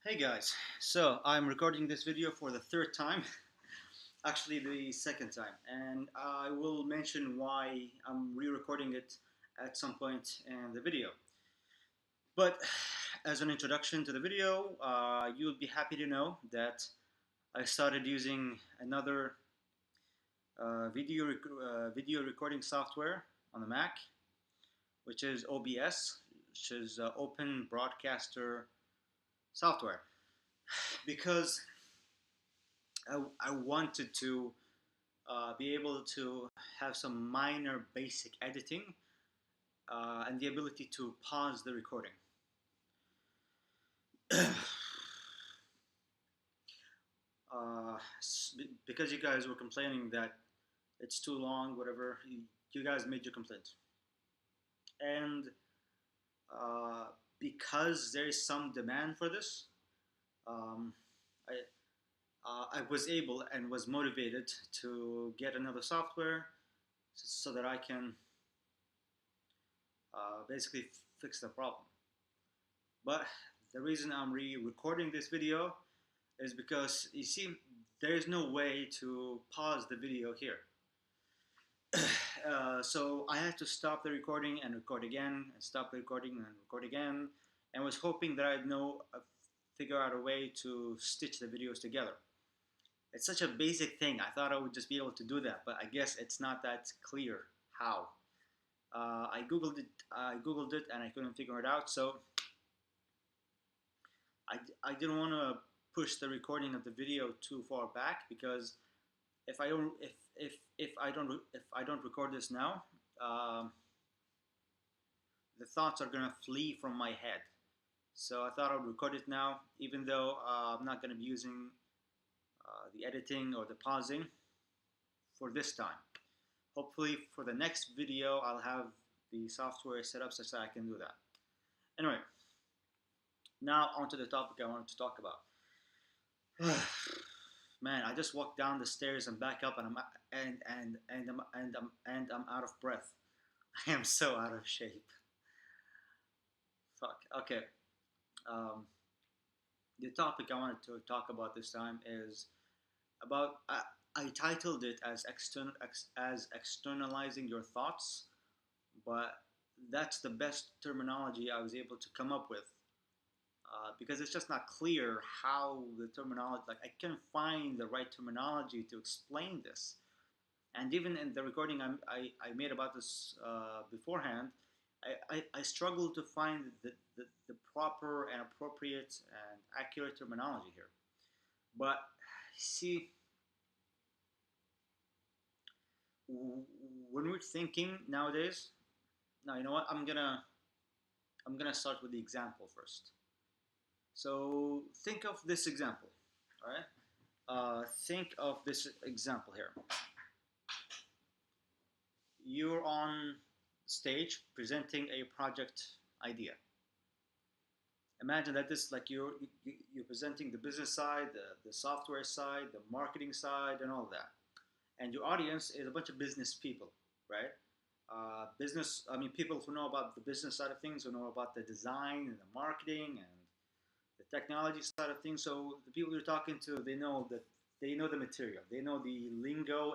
Hey guys, so I'm recording this video for the third time, actually the second time, and I will mention why I'm re-recording it at some point in the video. But as an introduction to the video, you'll be happy to know that I started using another video recording software on the Mac, which is OBS, which is Open Broadcaster Software, because I wanted to be able to have some minor basic editing and the ability to pause the recording. Because you guys were complaining that it's too long, whatever, you guys made your complaint. And uh, because there is some demand for this, um, I was able and was motivated to get another software so that I can basically fix the problem. But the reason I'm re-recording this video is because you see, there is no way to pause the video here. So I had to stop the recording and record again, and stop the recording and record again, and was hoping that I'd figure out a way to stitch the videos together. It's such a basic thing. I thought I would just be able to do that, but I guess it's not that clear how. I googled it, and I couldn't figure it out. So I didn't want to push the recording of the video too far back, because if I don't record this now, the thoughts are gonna flee from my head. So I thought I would record it now, even though I'm not gonna be using the editing or the pausing for this time. Hopefully for the next video I'll have the software set up such that I can do that. Anyway, now onto the topic I wanted to talk about. Man, I just walked down the stairs and back up, and I'm out of breath. I am so out of shape. Fuck. Okay. The topic I wanted to talk about this time is about. I titled it as externalizing your thoughts, but that's the best terminology I was able to come up with. Because it's just not clear how the terminology, like I can't find the right terminology to explain this. And even in the recording I made about this beforehand, I struggled to find the proper and appropriate and accurate terminology here. But see, when we're thinking nowadays, now you know what, I'm gonna start with the example first. So think of this example, all right? Think of this example here. You're on stage presenting a project idea. Imagine that this, like you're presenting the business side, the software side, the marketing side, and all that. And your audience is a bunch of business people, right? I mean, people who know about the business side of things, who know about the design and the marketing and the technology side of things. So the people you're talking to, they know the material, they know the lingo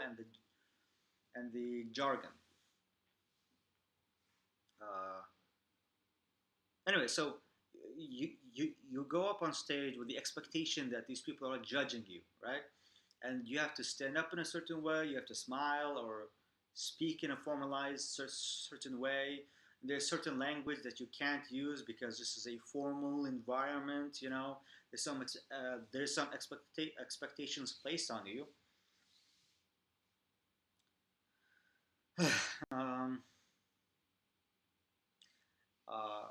and the jargon. Uh, anyway, so you go up on stage with the expectation that these people are judging you, right? And you have to stand up in a certain way. You have to smile or speak in a formalized certain way. There's certain language that you can't use because this is a formal environment. You know, there's some expectations placed on you. um, uh,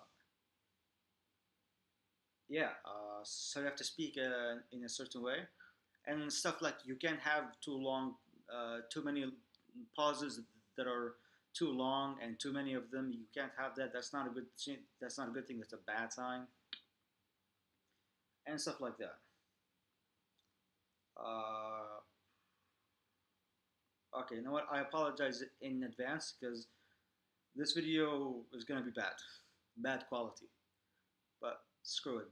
yeah, so you have to speak in a certain way, and stuff like you can't have too many pauses that are too long, and too many of them. You can't have that. That's not a good. That's not a good thing. That's a bad sign, and stuff like that. Uh, okay, you know what? I apologize in advance because this video is gonna be bad quality. But screw it.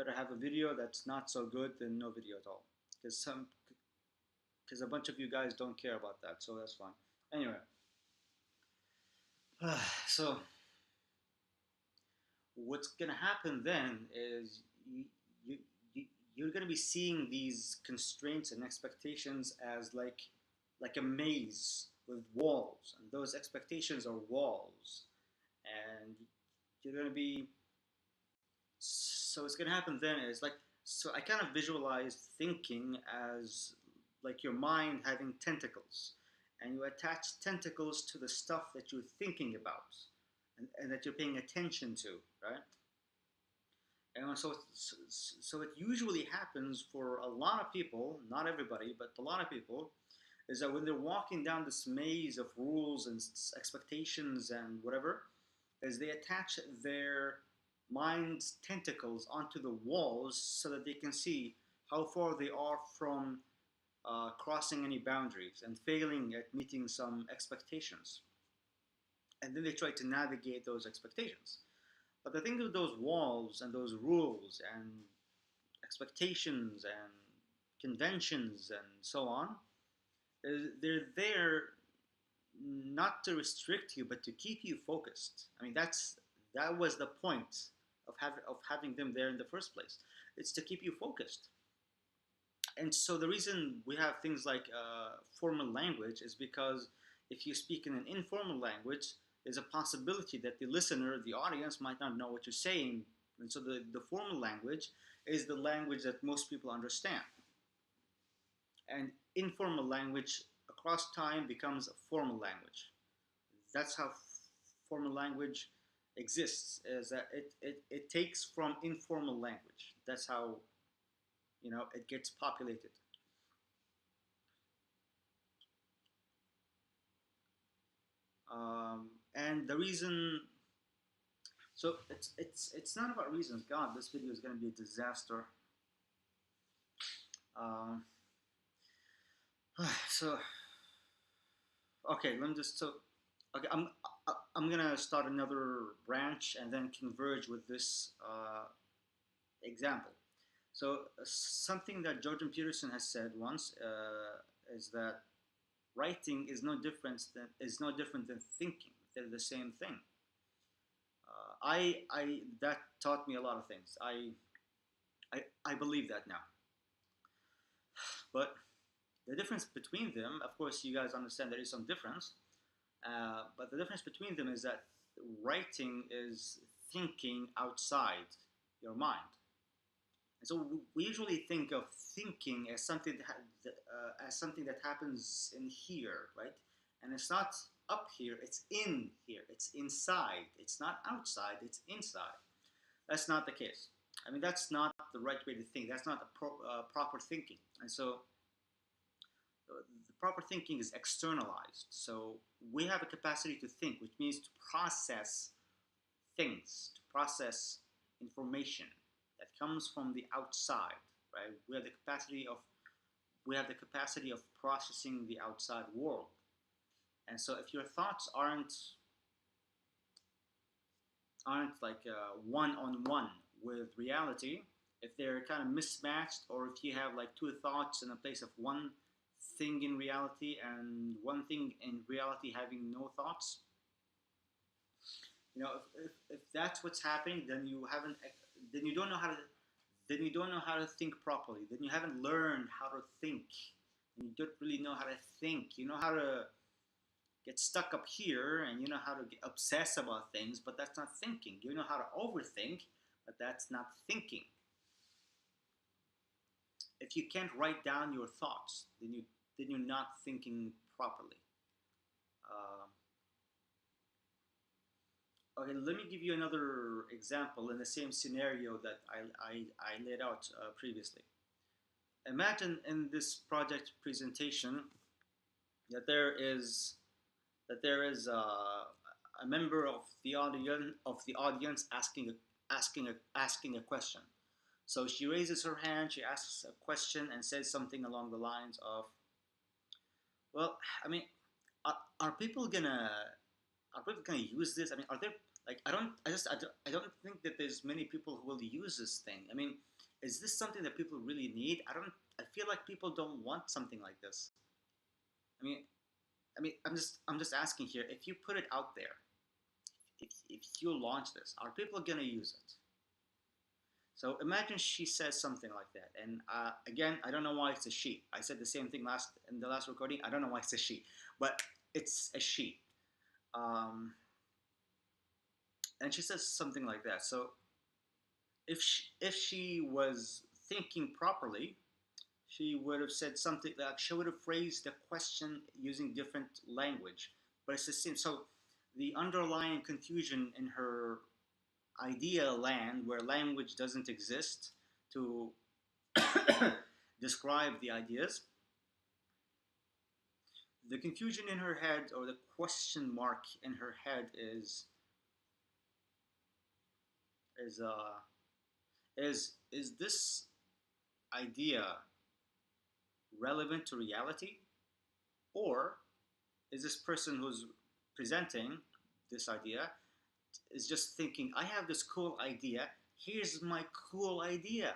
better have a video that's not so good than no video at all. Because a bunch of you guys don't care about that, so that's fine. Anyway, so what's gonna happen then is you, you you're gonna be seeing these constraints and expectations as like a maze with walls, and those expectations are walls, and you're gonna be so what's gonna happen then is like so I kind of visualize thinking as like your mind having tentacles, and you attach tentacles to the stuff that you're thinking about, and that you're paying attention to, right? And so it usually happens for a lot of people, not everybody, but a lot of people, is that when they're walking down this maze of rules and expectations and whatever, is they attach their mind's tentacles onto the walls so that they can see how far they are from crossing any boundaries and failing at meeting some expectations. And then they try to navigate those expectations. But the thing with those walls and those rules and expectations and conventions and so on is they're there not to restrict you, but to keep you focused. I mean, that was the point of having them there in the first place. It's to keep you focused. And so the reason we have things like formal language is because if you speak in an informal language, there's a possibility that the listener, the audience, might not know what you're saying. And so the formal language is the language that most people understand. And informal language across time becomes a formal language. That's how formal language exists, is that it takes from informal language. That's how it gets populated. And the reason so it's not about reasons. God, this video is going to be a disaster. um, so okay, let me just so okay, I'm gonna start another branch and then converge with this example. So something that Jordan Peterson has said once is that writing is no different than thinking. They're the same thing. I that taught me a lot of things. I believe that now. But the difference between them, of course, you guys understand there is some difference. But the difference between them is that writing is thinking outside your mind. And so we usually think of thinking as something that happens in here, right? And it's not up here; it's in here. It's inside. It's not outside. It's inside. That's not the case. I mean, that's not the right way to think. That's not the proper thinking. And so the proper thinking is externalized. So we have a capacity to think, which means to process things, to process information that comes from the outside, right? We have the capacity of processing the outside world. And so if your thoughts aren't like one on one with reality, if they're kind of mismatched, or if you have like two thoughts in a place of one thing in reality and one thing in reality having no thoughts, if that's what's happening, then you don't know how to then you don't know how to think properly. Then you haven't learned how to think, and you don't really know how to think. You know how to get stuck up here, and you know how to obsess about things, but that's not thinking. You know how to overthink, but that's not thinking. If you can't write down your thoughts, then you're not thinking properly. Okay, let me give you another example in the same scenario that I laid out previously. Imagine in this project presentation that there is a member of the audience asking a question. So she raises her hand, she asks a question, and says something along the lines of, "Well, I mean, are, are people gonna are people gonna use this? I mean, Like I don't think that there's many people who will use this thing. I mean, is this something that people really need? I feel like people don't want something like this. I mean, I'm just asking here. If you put it out there, if you launch this, are people gonna use it? So imagine she says something like that, and again, I don't know why it's a she. I said the same thing last in the last recording. I don't know why it's a she, but it's a she. Um, and she says something like that. So if she was thinking properly, she would have said something like she would have phrased the question using different language. But it's the same. So the underlying confusion in her idea land, where language doesn't exist to describe the ideas, the confusion in her head or the question mark in her head is uh is this idea relevant to reality, or is this person who's presenting this idea is just thinking, I have this cool idea, here's my cool idea.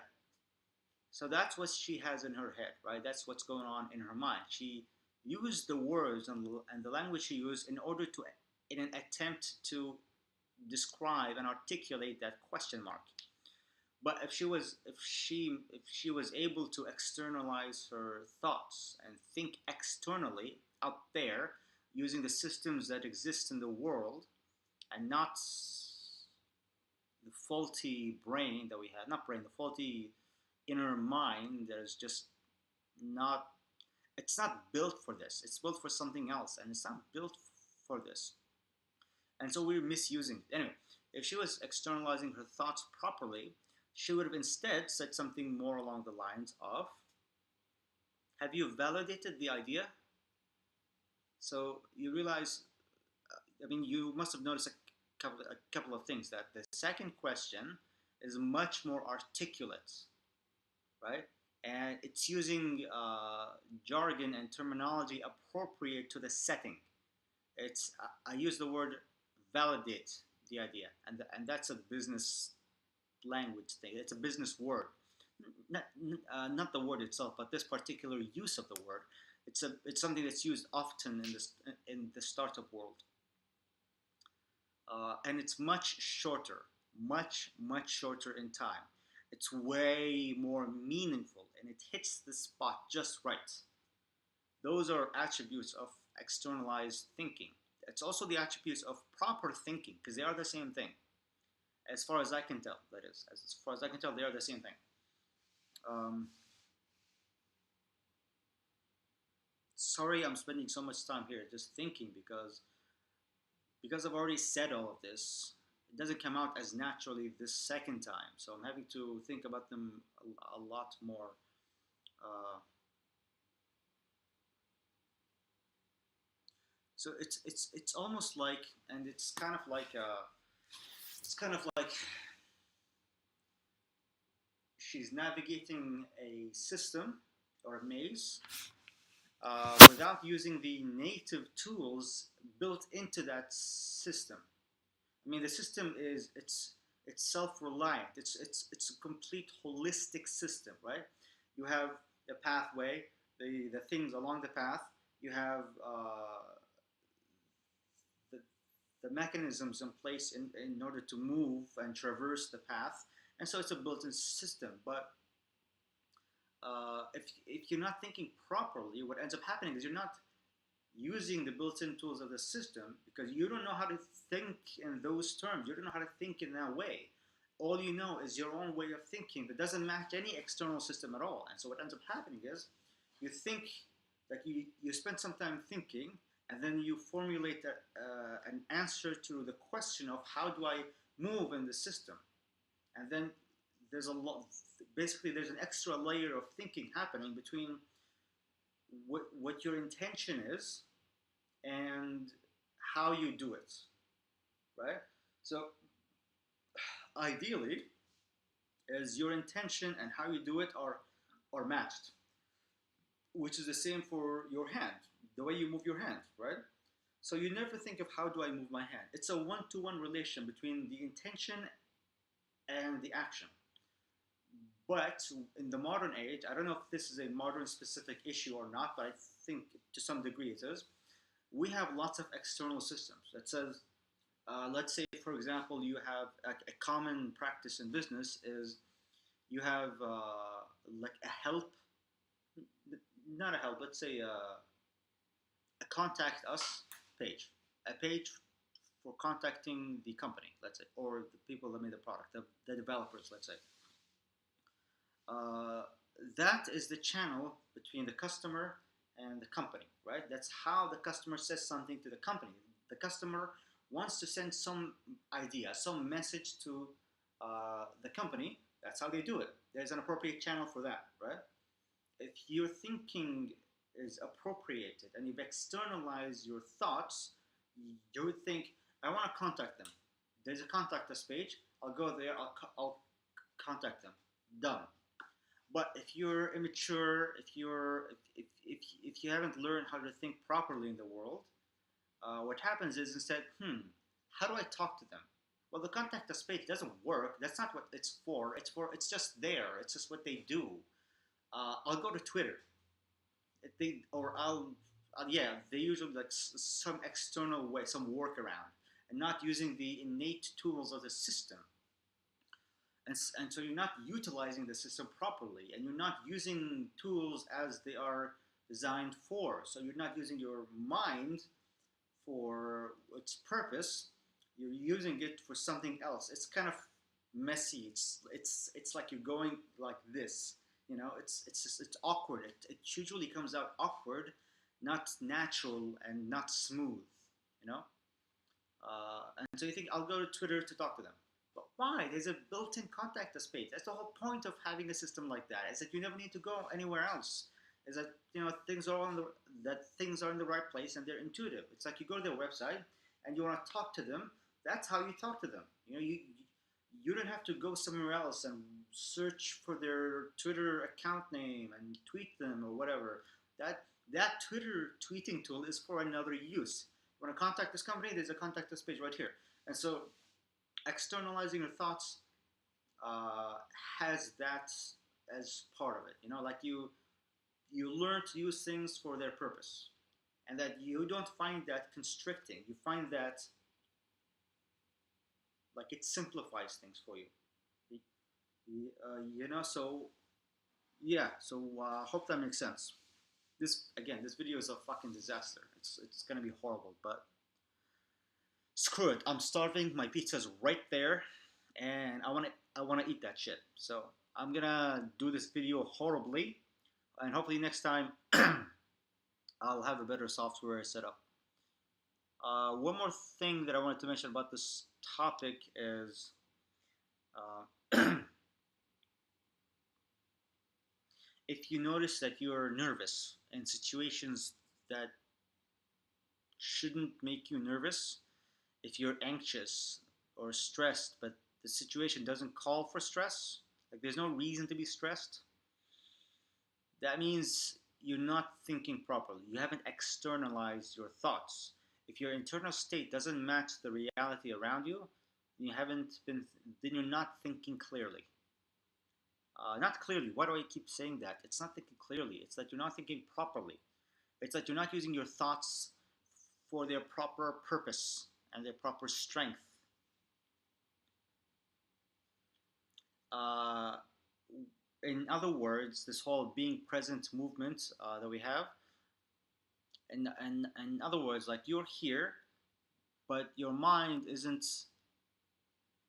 So that's what she has in her head, right? That's what's going on in her mind. She used the words and the language she used in order to, in an attempt to describe and articulate that question mark. But if she was able to externalize her thoughts and think externally out there using the systems that exist in the world and not the faulty brain that we have, not brain, the faulty inner mind that is just not, it's not built for this. It's built for something else, and it's not built for this. And so we're misusing it. Anyway, if she was externalizing her thoughts properly, she would have instead said something more along the lines of, have you validated the idea? So you realize, I mean, you must have noticed a couple of things, that the second question is much more articulate, right? And it's using jargon and terminology appropriate to the setting. It's I use the word validate the idea, and that's a business language thing. It's a business word, not the word itself, but this particular use of the word. It's something that's used often in the startup world, and it's much shorter in time. It's way more meaningful, and it hits the spot just right. Those are attributes of externalized thinking. It's also the attributes of proper thinking, because they are the same thing. As far as I can tell, that is. As far as I can tell, they are the same thing. Um, Sorry, I'm spending so much time here just thinking, because I've already said all of this. It doesn't come out as naturally this second time, so I'm having to think about them a lot more. Uh, so it's almost like, and it's kind of like she's navigating a system or a maze without using the native tools built into that system. I mean, the system is it's self-reliant. It's a complete holistic system, right? You have the pathway, the things along the path. You have the the mechanisms in place in order to move and traverse the path, and so it's a built-in system. But if you're not thinking properly, what ends up happening is you're not using the built-in tools of the system, because you don't know how to think in those terms. You don't know how to think in that way. All you know is your own way of thinking that doesn't match any external system at all. And so what ends up happening is you think that you spend some time thinking, and then you formulate an answer to the question of how do I move in the system. And then there's a lot, basically there's an extra layer of thinking happening between what your intention is and how you do it, right? So ideally, is your intention and how you do it are matched, which is the same for your hand, the way you move your hand, right? So you never think of how do I move my hand. It's a one-to-one relation between the intention and the action. But in the modern age, I don't know if this is a modern specific issue or not, but I think to some degree it is. We have lots of external systems that says, let's say, for example, you have a common practice in business is you have like a help, not a help, let's say a contact us page, a page for contacting the company, let's say, or the people that made the product, the developers, let's say. Uh, that is the channel between the customer and the company, right? That's how the customer says something to the company. The customer wants to send some idea, some message to the company. That's how they do it. There's an appropriate channel for that, right? If your thinking is appropriated and you've externalized your thoughts, you would think, I want to contact them. There's a contact us page. I'll go there. I'll contact them. Done. But if you're immature, if you haven't learned how to think properly in the world, what happens is instead, how do I talk to them? Well, the contact us page doesn't work. That's not what it's for. It's just there. It's just what they do. I'll go to Twitter. Yeah, they usually like some external way, some workaround, and not using the innate tools of the system. And so you're not utilizing the system properly, and you're not using tools as they are designed for. So you're not using your mind for its purpose. You're using it for something else. It's kind of messy. It's like you're going like this. It's awkward. It usually comes out awkward, not natural and not smooth. You know. And so you think I'll go to Twitter to talk to them. But why? There's a built-in contact us page. That's the whole point of having a system like that. Is that you never need to go anywhere else. Is that things are in the right place and they're intuitive. It's like you go to their website and you want to talk to them. That's how you talk to them. You don't have to go somewhere else and search for their Twitter account name and tweet them or whatever. That Twitter tweeting tool is for another use. You want to contact this company? There's a contact us page right here. And so externalizing your thoughts uh, has that as part of it. Like you learn to use things for their purpose, and that you don't find that constricting. You find that like it simplifies things for you. So yeah. So hope that makes sense. This video is a fucking disaster. It's gonna be horrible, but screw it. I'm starving. My pizza's right there, and I wanna eat that shit. So I'm gonna do this video horribly, and hopefully next time I'll have a better software set up. One more thing that I wanted to mention about this topic is if you notice that you're nervous in situations that shouldn't make you nervous, if you're anxious or stressed, but the situation doesn't call for stress, like there's no reason to be stressed, that means you're not thinking properly. You haven't externalized your thoughts. If your internal state doesn't match the reality around you, then you're not thinking clearly. Not clearly. Why do I keep saying that? It's not thinking clearly. It's that you're not thinking properly. It's that you're not using your thoughts for their proper purpose and their proper strength. Uh, in other words, this whole being present movement that we have, in other words, like you're here, but your mind isn't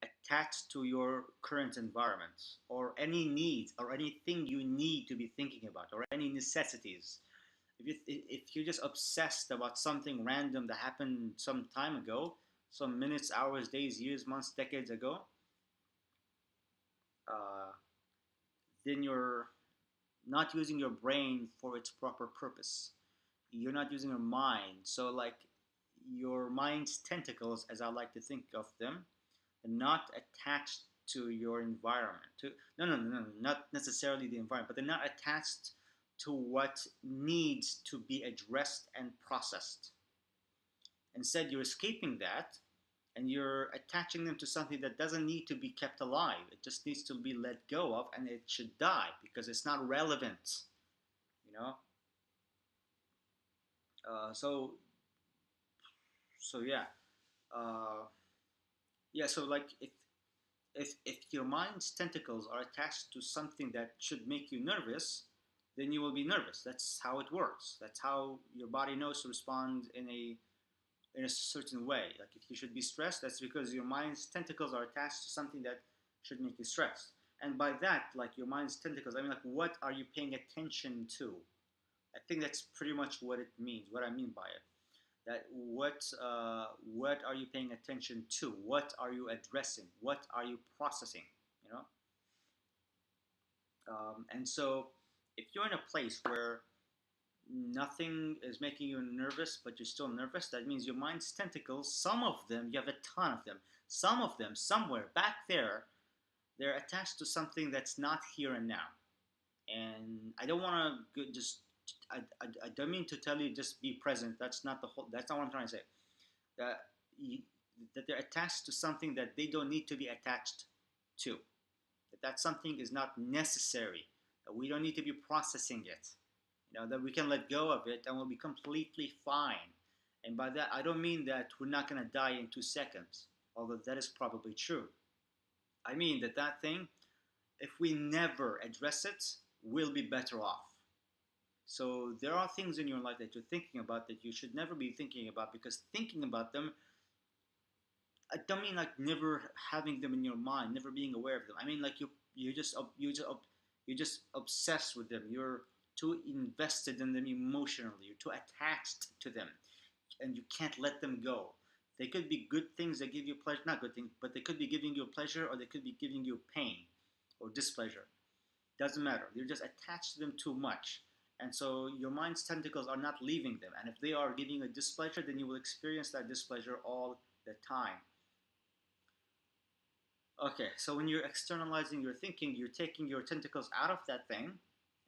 attached to your current environment or any needs or anything you need to be thinking about or any necessities. If you're just obsessed about something random that happened some time ago, some minutes, hours, days, years, months, decades ago, uh, then you're not using your brain for its proper purpose. You're not using your mind. So, like, your mind's tentacles, as I like to think of them, are not attached to your environment. No, not necessarily the environment, but they're not attached to what needs to be addressed and processed. Instead, you're escaping that and you're attaching them to something that doesn't need to be kept alive. It just needs to be let go of, and it should die because it's not relevant. You know. So yeah. Uh, yeah. So like if your mind's tentacles are attached to something that should make you nervous, then you will be nervous. That's how it works. That's how your body knows to respond in a certain way. Like if you should be stressed, that's because your mind's tentacles are attached to something that should make you stressed. And by that, like your mind's tentacles, I mean, like what are you paying attention to? I think that's pretty much what it means. What I mean by it. That what are you paying attention to? What are you addressing? What are you processing? You know. And so, if you're in a place where nothing is making you nervous, but you're still nervous, that means your mind's tentacles, some of them, you have a ton of them, some of them, somewhere back there, they're attached to something that's not here and now. And I don't want to just, I don't mean to tell you just be present. That's not what I'm trying to say. That, you, that they're attached to something that they don't need to be attached to. That something is not necessary. That we don't need to be processing it. That we can let go of it and we'll be completely fine. And by that, I don't mean that we're not going to die in 2 seconds, although that is probably true. I mean that thing, if we never address it, we'll be better off. So there are things in your life that you're thinking about that you should never be thinking about, because thinking about them, I don't mean like never having them in your mind, never being aware of them. I mean like you're just obsessed with them. You're too invested in them emotionally. You're too attached to them, and you can't let them go. They could be good things that give you pleasure, not good things, but they could be giving you pleasure, or they could be giving you pain or displeasure. Doesn't matter. You're just attached to them too much. And so your mind's tentacles are not leaving them. And if they are giving you a displeasure, then you will experience that displeasure all the time. Okay, so when you're externalizing your thinking, you're taking your tentacles out of that thing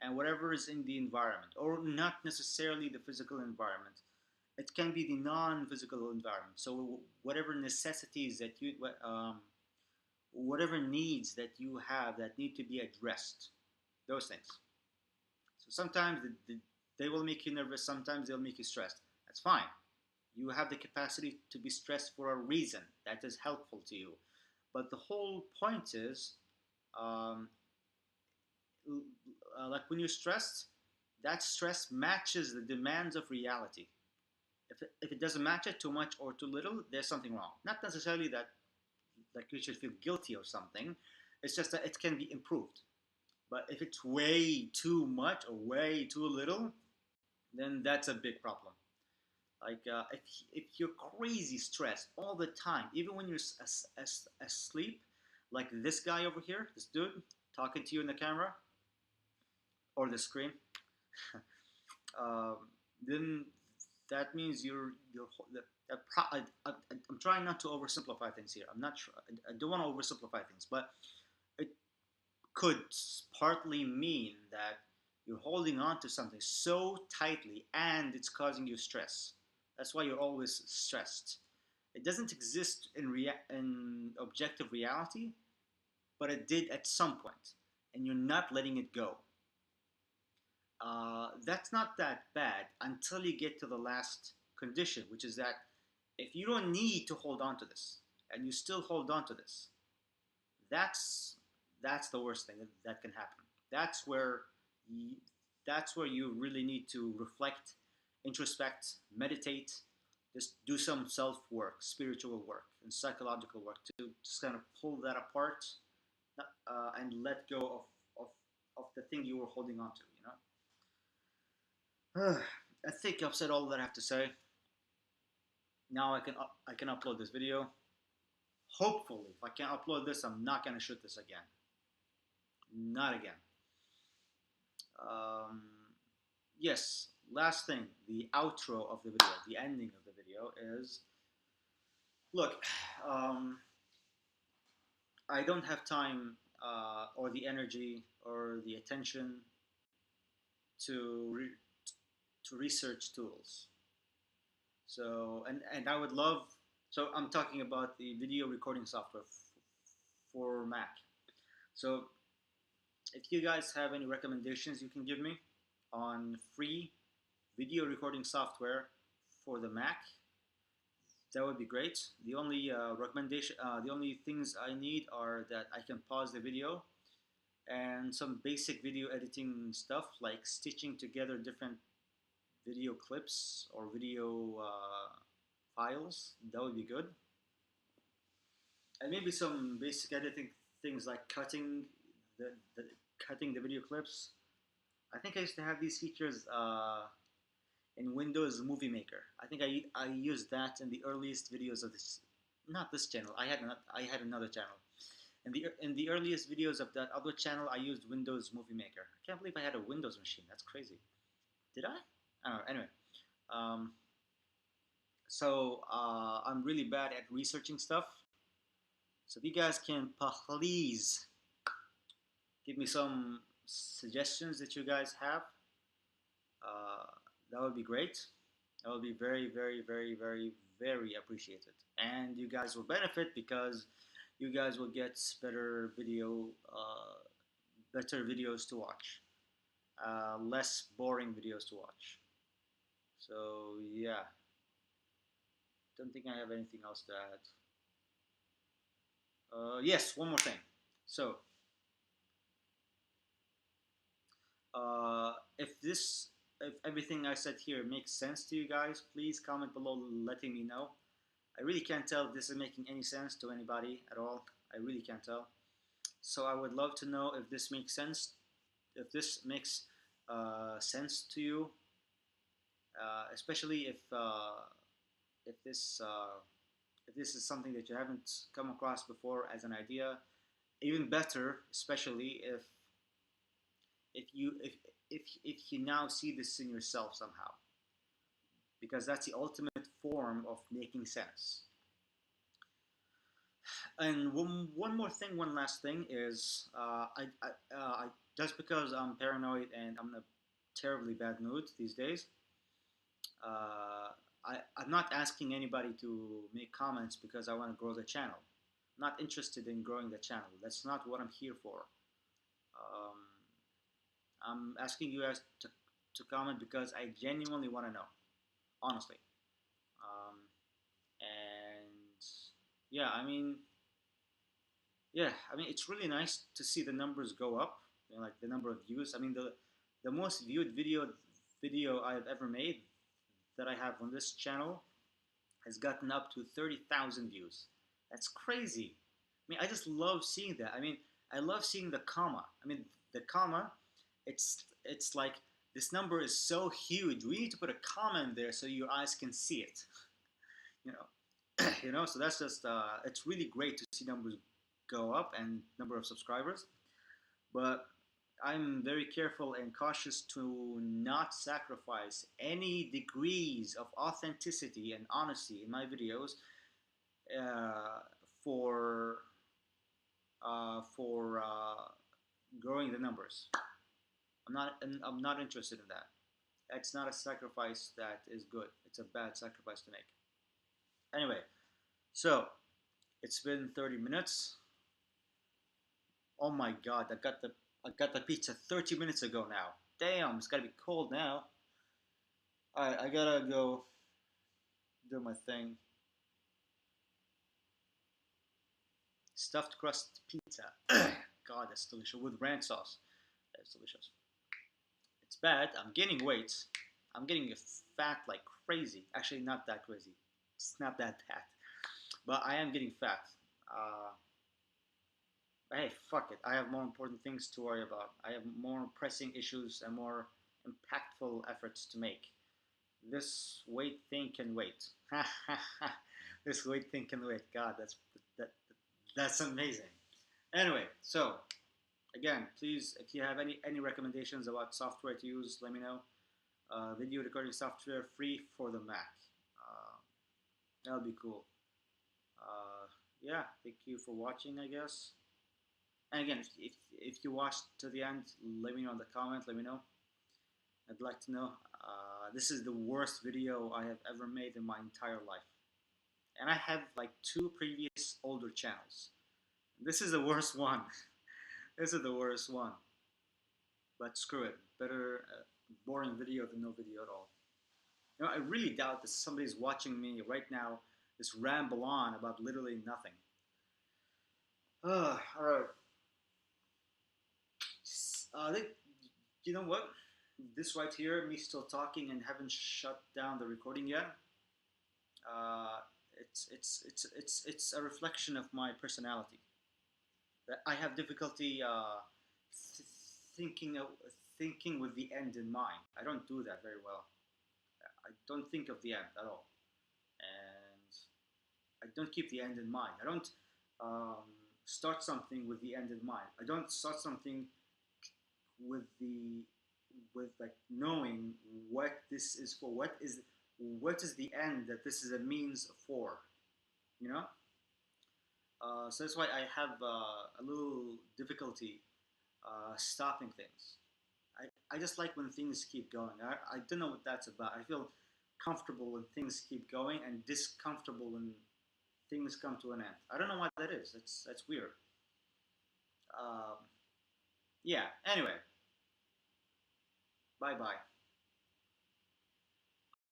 and whatever is in the environment, or not necessarily the physical environment. It can be the non-physical environment. So whatever necessities that whatever needs that you have that need to be addressed, those things. So sometimes they will make you nervous, sometimes they'll make you stressed. That's fine. You have the capacity to be stressed for a reason that is helpful to you. But the whole point is, um, like when you're stressed, that stress matches the demands of reality. If it doesn't match it too much or too little, there's something wrong. Not necessarily that like you should feel guilty or something. It's just that it can be improved. But if it's way too much or way too little, then that's a big problem. Like if you're crazy stressed all the time, even when you're asleep, like this guy over here, this dude talking to you in the camera or the screen, um, then that means you're I'm trying not to oversimplify things here. I'm not sure. I don't want to oversimplify things, but it could partly mean that you're holding on to something so tightly and it's causing you stress. That's why you're always stressed. It doesn't exist in objective reality, but it did at some point, and you're not letting it go. That's not that bad until you get to the last condition, which is that if you don't need to hold on to this and you still hold on to this, that's that's the worst thing that can happen. That's where you, that's where you really need to reflect, introspect, meditate, just do some self work, spiritual work, and psychological work to just kind of pull that apart and let go of the thing you were holding on to. I think I've said all that I have to say. Now I can upload this video. Hopefully, if I can upload this, I'm not gonna shoot this again. Not again. Um, yes. Last thing, the outro of the video, the ending of the video is. Look, um, I don't have time or the energy or the attention to to research tools. So and I would love. So I'm talking about the video recording software for Mac. So if you guys have any recommendations you can give me on free video recording software for the Mac, that would be great. The only things I need are that I can pause the video and some basic video editing stuff like stitching together different video clips or video files. That would be good. And maybe some basic editing things like the cutting the video clips. I think I used to have these features in Windows Movie Maker. I think I used that in the earliest videos of this, not this channel. I had another channel. In the earliest videos of that other channel, I used Windows Movie Maker. I can't believe I had a Windows machine. That's crazy. Did I? I don't know. Anyway, um, so I'm really bad at researching stuff. So if you guys can please give me some suggestions that you guys have, uh, that would be great. That would be very, very, very, very, very appreciated. And you guys will benefit because you guys will get better videos to watch, less boring videos to watch. So yeah, don't think I have anything else to add. Yes, one more thing. So if everything I said here makes sense to you guys, please comment below letting me know. I really can't tell if this is making any sense to anybody at all. I really can't tell. So I would love to know if this makes sense. If this makes sense to you, especially if if this is something that you haven't come across before as an idea. Even better, especially if you if you now see this in yourself somehow, because that's the ultimate form of making sense. And one more thing, one last thing is just because I'm paranoid and I'm in a terribly bad mood these days, uh, I'm not asking anybody to make comments because I want to grow the channel. I'm not interested in growing the channel. That's not what I'm here for. Um, I'm asking you guys to comment because I genuinely want to know, honestly. Um, and yeah, it's really nice to see the numbers go up, like the number of views. The most viewed video I've ever made that I have on this channel has gotten up to 30,000 views. That's crazy. I just love seeing that. I love seeing the comma. The comma, it's like this number is so huge. We need to put a comma in there so your eyes can see it. You know, So that's just it's really great to see numbers go up and number of subscribers. But I'm very careful and cautious to not sacrifice any degrees of authenticity and honesty in my videos uh, for growing the numbers. I'm not interested in that. It's not a sacrifice that is good. It's a bad sacrifice to make. Anyway, so it's been 30 minutes. Oh my god, I got the pizza 30 minutes ago now. Damn, it's gotta be cold now. Alright, I gotta go do my thing. Stuffed crust pizza. God, that's delicious. With ranch sauce. That's delicious. It's bad. I'm gaining weight. I'm getting fat like crazy. Actually, not that crazy. It's not that bad. But I am getting fat. Uh, but hey, fuck it. I have more important things to worry about. I have more pressing issues and more impactful efforts to make. This weight thing can wait. This weight thing can wait. God, that that's amazing. Anyway, so again, please, if you have any recommendations about software to use, let me know. Video recording software free for the Mac. Uh, that'll be cool. Yeah, thank you for watching, I guess. And again, if you watched to the end, let me know in the comment. Let me know. I'd like to know. This is the worst video I have ever made in my entire life. And I have like two previous older channels. This is the worst one. This is the worst one. But screw it. Better boring video than no video at all. I really doubt that somebody's watching me right now just ramble on about literally nothing. All right. You know what? This right here, me still talking and haven't shut down the recording yet. Uh, it's a reflection of my personality. That I have difficulty th- thinking of, thinking with the end in mind. I don't do that very well. I don't think of the end at all, and I don't keep the end in mind. I don't um, start something with the end in mind. I don't start something with the with like knowing what this is for. What is the end that this is a means for? You know. So that's why I have a little difficulty stopping things. I just like when things keep going. I don't know what that's about. I feel comfortable when things keep going and discomfortable when things come to an end. I don't know what that is. That's weird. Um, yeah. Anyway, bye bye.